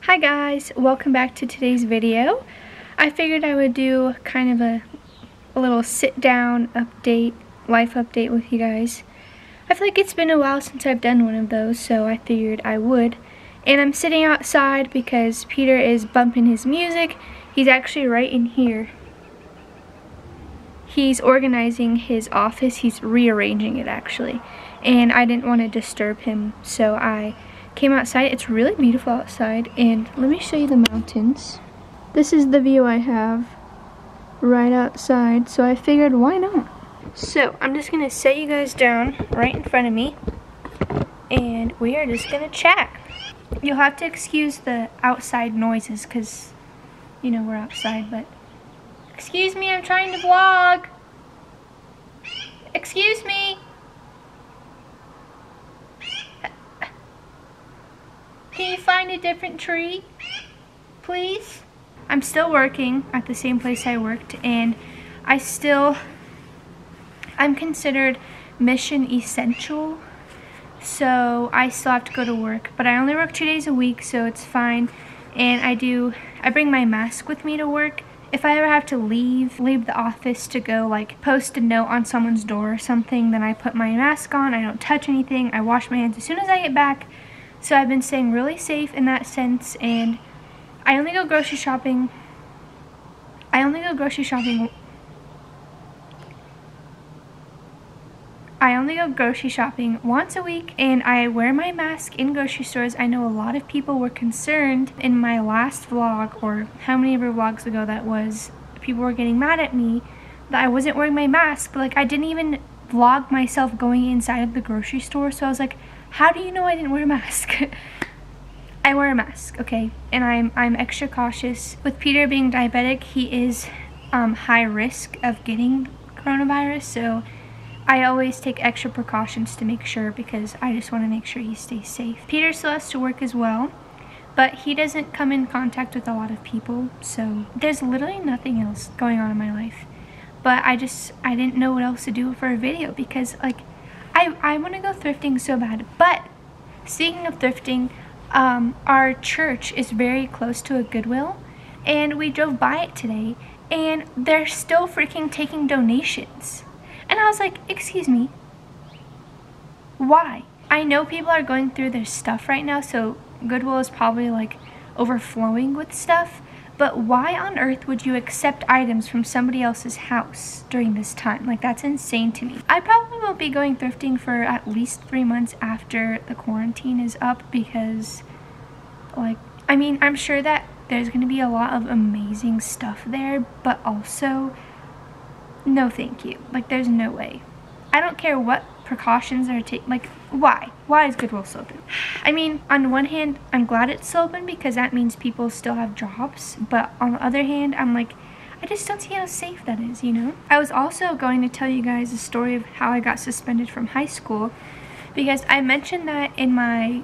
Hi guys, welcome back to today's video. I figured I would do kind of a little sit down update, life update with you guys. I feel like it's been a while since I've done one of those, so I figured I would. And I'm sitting outside because Peter is bumping his music. He's actually right in here. He's organizing his office. He's rearranging it actually. And I didn't want to disturb him, so I came outside. It's really beautiful outside, and let me show you the mountains. This is the view I have right outside, so I figured why not. So I'm just gonna set you guys down right in front of me, and we are just gonna chat. You'll have to excuse the outside noises because you know we're outside, but excuse me, I'm trying to vlog. Excuse me. Can you find a different tree, please? I'm still working at the same place I worked, and I'm considered mission essential, so I still have to go to work, but I only work 2 days a week, so it's fine. And I bring my mask with me to work. If I ever have to leave the office to go like post a note on someone's door or something, then I put my mask on, I don't touch anything, I wash my hands as soon as I get back. So I've been staying really safe in that sense, and I only go grocery shopping once a week, and I wear my mask in grocery stores. I know a lot of people were concerned in my last vlog, or how many ever vlogs ago that was, people were getting mad at me that I wasn't wearing my mask, but like I didn't even vlog myself going inside of the grocery store, so I was like, how do you know I didn't wear a mask? I wear a mask, okay, and I'm extra cautious. With Peter being diabetic, he is high risk of getting coronavirus, so I always take extra precautions to make sure, because I just want to make sure he stays safe. Peter still has to work as well, but he doesn't come in contact with a lot of people, so there's literally nothing else going on in my life. But I didn't know what else to do for a video, because like I want to go thrifting so bad. But speaking of thrifting, our church is very close to a Goodwill, and we drove by it today, and they're still freaking taking donations. And I was like, excuse me, why? I know people are going through their stuff right now, so Goodwill is probably like overflowing with stuff, but why on earth would you accept items from somebody else's house during this time? Like, that's insane to me. I probably won't be going thrifting for at least 3 months after the quarantine is up, because like, I mean, I'm sure that there's gonna be a lot of amazing stuff there, but also no thank you. Like, there's no way. I don't care what precautions are taken. Like, why? Why is Goodwill still open? I mean, on one hand, I'm glad it's still open because that means people still have jobs. But on the other hand, I'm like, I just don't see how safe that is, you know? I was also going to tell you guys a story of how I got suspended from high school, because I mentioned that in my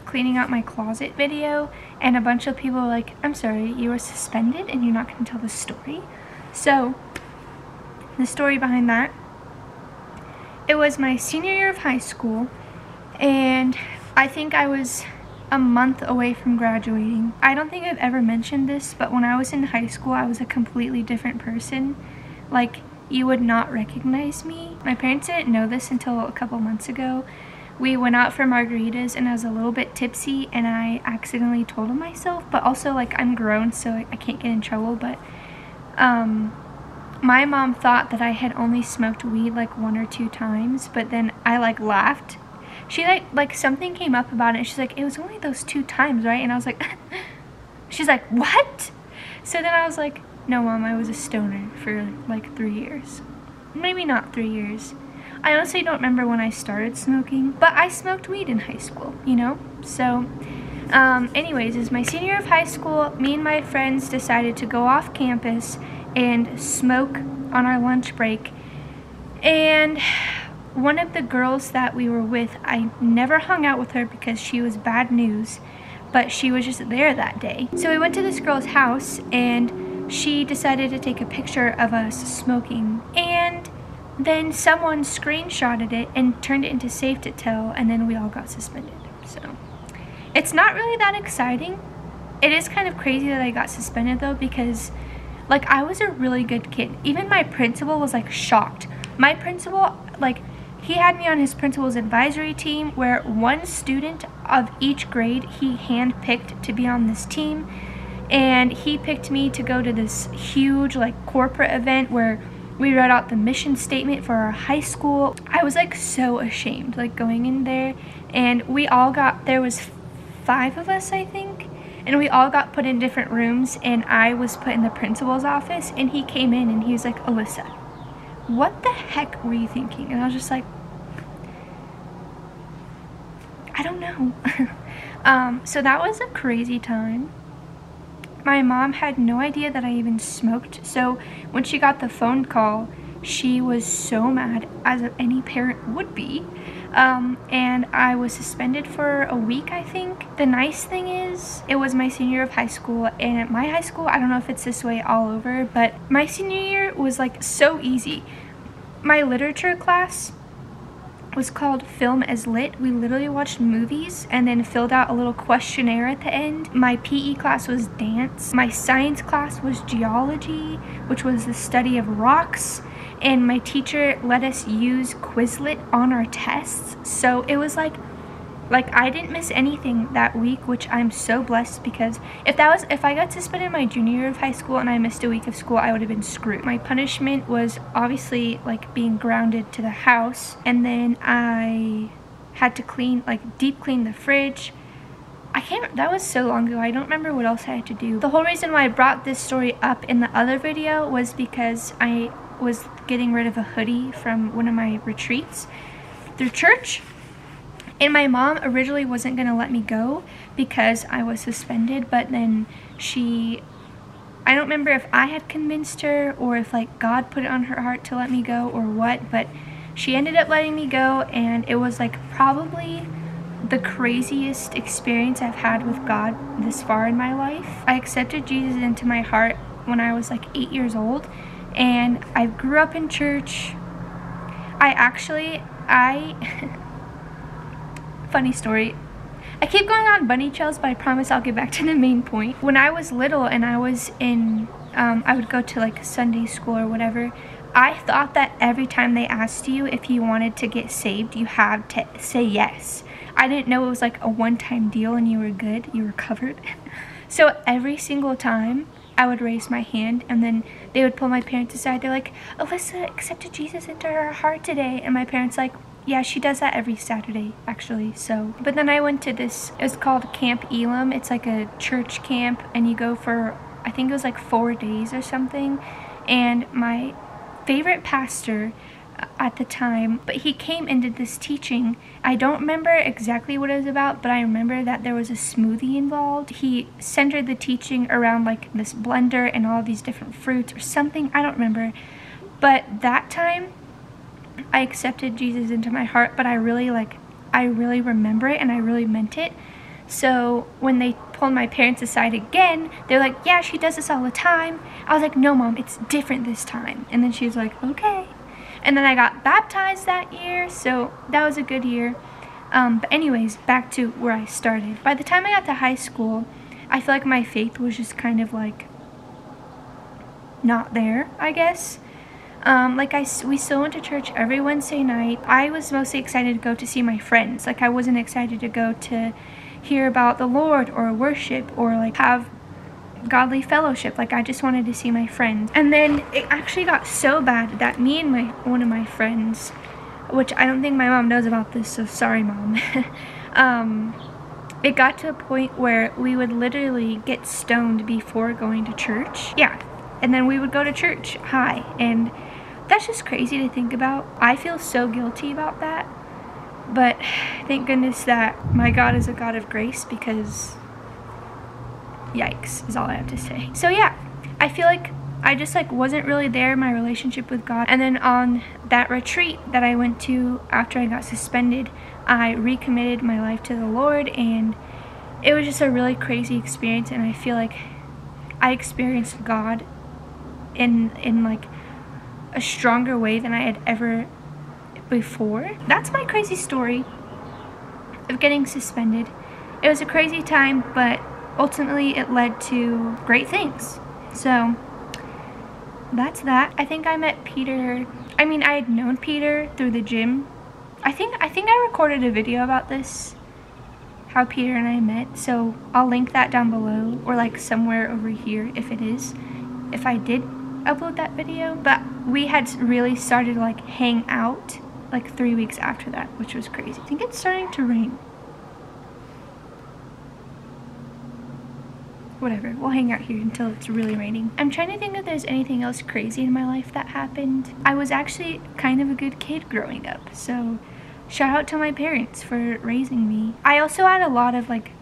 cleaning out my closet video, and a bunch of people were like, I'm sorry, you were suspended and you're not going to tell the story? So the story behind that, it was my senior year of high school, and I think I was a month away from graduating. I don't think I've ever mentioned this, but when I was in high school, I was a completely different person. Like, you would not recognize me. My parents didn't know this until a couple months ago. We went out for margaritas, and I was a little bit tipsy, and I accidentally told on myself, but also, like, I'm grown, so I can't get in trouble, but my mom thought that I had only smoked weed like 1 or 2 times, but then I like laughed. She like something came up about it, and she's like, it was only those 2 times, right? And I was like, she's like, what? So then I was like, no mom, I was a stoner for like 3 years. Maybe not 3 years. I honestly don't remember when I started smoking, but I smoked weed in high school, you know? So anyways, it's my senior year of high school. Me and my friends decided to go off campus and smoke on our lunch break, and one of the girls that we were with, I never hung out with her because she was bad news, but she was just there that day. So we went to this girl's house, and she decided to take a picture of us smoking, and then someone screenshotted it and turned it into Safe to Tell, and then we all got suspended. So It's not really that exciting. It is kind of crazy that I got suspended though, because like I was a really good kid. Even my principal was like shocked. My principal, like, he had me on his principal's advisory team, where one student of each grade he handpicked to be on this team, and he picked me to go to this huge like corporate event where we read out the mission statement for our high school. I was like so ashamed like going in there, and there was 5 of us I think, and we all got put in different rooms, and I was put in the principal's office, and he came in and he was like, "Alyssa, what the heck were you thinking?" And I was just like, I don't know. So that was a crazy time. My mom had no idea that I even smoked, so when she got the phone call, she was so mad, as any parent would be. And I was suspended for a week, I think. The nice thing is, it was my senior year of high school, and at my high school, I don't know if it's this way all over, but my senior year was like so easy. My literature class was called Film as Lit. We literally watched movies and then filled out a little questionnaire at the end. My PE class was dance. My science class was geology, which was the study of rocks. And my teacher let us use Quizlet on our tests. So it was like I didn't miss anything that week, which I'm so blessed, because if I got suspended my junior year of high school and I missed a week of school, I would have been screwed. My punishment was obviously like being grounded to the house, and then I had to deep clean the fridge. That was so long ago, I don't remember what else I had to do. The whole reason why I brought this story up in the other video was because I was getting rid of a hoodie from one of my retreats through church. And my mom originally wasn't going to let me go because I was suspended, but then I don't remember if I had convinced her or if like God put it on her heart to let me go or what, but she ended up letting me go, and it was like probably the craziest experience I've had with God this far in my life. I accepted Jesus into my heart when I was like 8 years old, and I grew up in church. Funny story. I keep going on bunny trails, but I promise I'll get back to the main point. When I was little and I was in, I would go to like Sunday school or whatever, I thought that every time they asked you if you wanted to get saved, you had to say yes. I didn't know it was like a one-time deal and you were good, you were covered. So every single time I would raise my hand, and then they would pull my parents aside. They're like, "Alyssa accepted Jesus into her heart today." And my parents like, "Yeah, she does that every Saturday, actually." So, but then I went to this, it was called Camp Elam. It's like a church camp, and you go for, I think it was like 4 days or something. And my favorite pastor at the time, but he came and did this teaching. I don't remember exactly what it was about, but I remember that there was a smoothie involved. He centered the teaching around like this blender and all these different fruits or something. I don't remember. But that time, I accepted Jesus into my heart, but I really remember it, and I really meant it. So when they pulled my parents aside again, they're like, "Yeah, she does this all the time." I was like, "No, Mom, it's different this time." And then she was like, "Okay." And then I got baptized that year, so that was a good year. But anyways, back to where I started. By the time I got to high school, I feel like my faith was just kind of like not there, I guess. We still went to church every Wednesday night. I was mostly excited to go to see my friends. Like, I wasn't excited to go to hear about the Lord or worship or like have godly fellowship. Like, I just wanted to see my friends. And then it actually got so bad that me and one of my friends, which I don't think my mom knows about this, so sorry, Mom. It got to a point where we would literally get stoned before going to church. Yeah, and then we would go to church high, and that's just crazy to think about. I feel so guilty about that, but thank goodness that my God is a God of grace, because yikes is all I have to say. So yeah, I feel like I just wasn't really there in my relationship with God. And then on that retreat that I went to after I got suspended, I recommitted my life to the Lord, and it was just a really crazy experience. And I feel like I experienced God in like a stronger way than I had ever before. That's my crazy story of getting suspended. it was a crazy time, but ultimately it led to great things. So that's that. I think I met Peter, I mean, I had known Peter through the gym. I think I recorded a video about this, how Peter and I met, so I'll link that down below, or like somewhere over here if it is, if I did upload that video. But we had really started to like hang out like 3 weeks after that, which was crazy. I think it's starting to rain. Whatever, we'll hang out here until it's really raining. I'm trying to think if there's anything else crazy in my life that happened. I was actually kind of a good kid growing up, so shout out to my parents for raising me. I also had a lot of like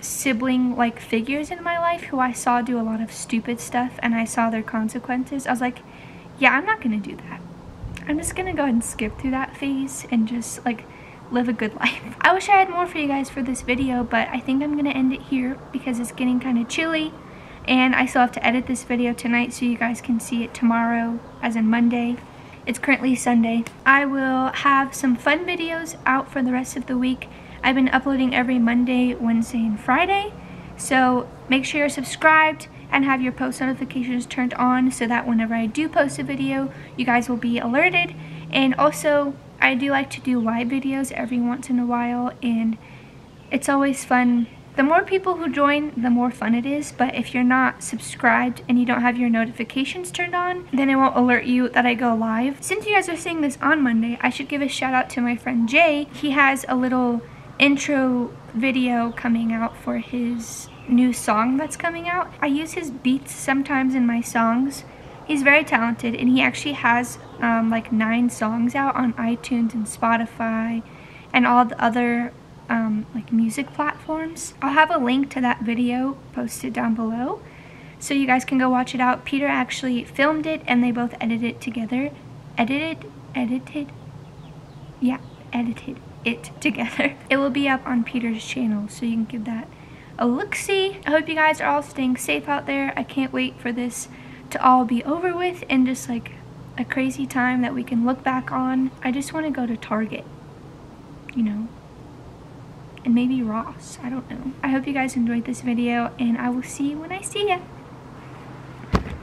sibling like figures in my life who I saw do a lot of stupid stuff, and I saw their consequences. I was like, yeah, I'm not gonna do that. I'm just gonna go ahead and skip through that phase and just like live a good life. I wish I had more for you guys for this video, but I think I'm gonna end it here because it's getting kind of chilly, and I still have to edit this video tonight so you guys can see it tomorrow, as in Monday. It's currently Sunday. I will have some fun videos out for the rest of the week. I've been uploading every Monday, Wednesday, and Friday, so make sure you're subscribed and have your post notifications turned on so that whenever I do post a video, you guys will be alerted. And also, I do like to do live videos every once in a while, and it's always fun. The more people who join, the more fun it is, but if you're not subscribed and you don't have your notifications turned on, then it won't alert you that I go live. Since you guys are seeing this on Monday, I should give a shout out to my friend Jay. He has a little intro video coming out for his new song that's coming out. I use his beats sometimes in my songs. He's very talented, and he actually has like 9 songs out on iTunes and Spotify and all the other like music platforms. I'll have a link to that video posted down below so you guys can go watch it out. Peter actually filmed it and they both edited it together. Edited it together. It will be up on Peter's channel, so you can give that a look-see. I hope you guys are all staying safe out there. I can't wait for this to all be over with and just like a crazy time that we can look back on. I just want to go to Target, you know, and maybe Ross, I don't know. I hope you guys enjoyed this video, and I will see you when I see ya.